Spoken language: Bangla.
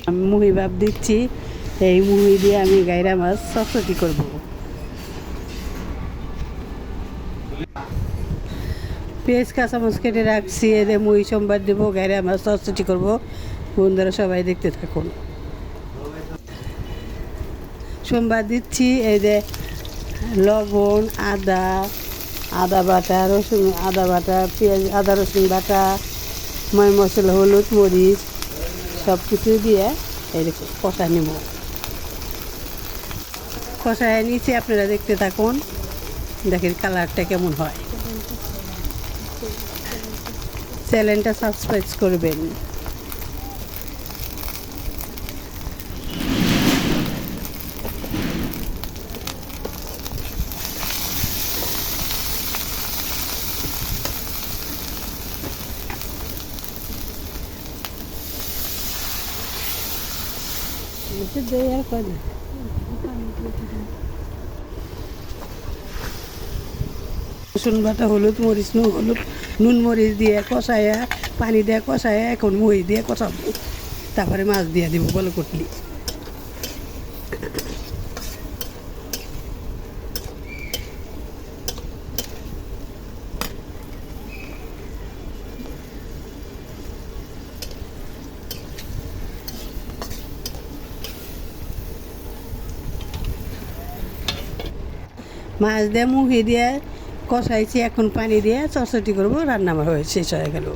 আমি মুহি ভাপ দিচ্ছি, এই মুহি দিয়ে আমি গাইরা মাছ চটচটি করব। পেঁয়াজ কাঁচামচ কেটে রাখছি, এদের মুহি সোমবার দেবো, গাইরা মাছ চটচটি করবো। বন্ধুরা সবাই দেখতে থাকুন। সোমবার দিচ্ছি, এই যে লবণ, আদা বাটা, রসুন আদা বাটা, পেঁয়াজ আদা রসুন বাটা, ময় মশলা, হলুদ, মরিচ সব কিছু দিয়ে এরকম কষা নেব। কষায় নিচে আপনারা দেখতে থাকুন, দেখেন কালারটা কেমন হয়। চ্যানেলটা সাবস্ক্রাইব করবেন। রসুন বাটা, হলুদ মরিচ, নুন মরিচ দিয়ে কষায়া, পানি দিয়ে কষায়া, এখন মুহি দিয়ে কষাবো, তারপরে মাছ দিয়ে দিব বলে কটলি। মাছ দিয়ে মুহি দিয়ে কষাইছি, এখন পানি দিয়ে চটচটি করবো, রান্না আমার হয়ে শেষ হয়ে গেল।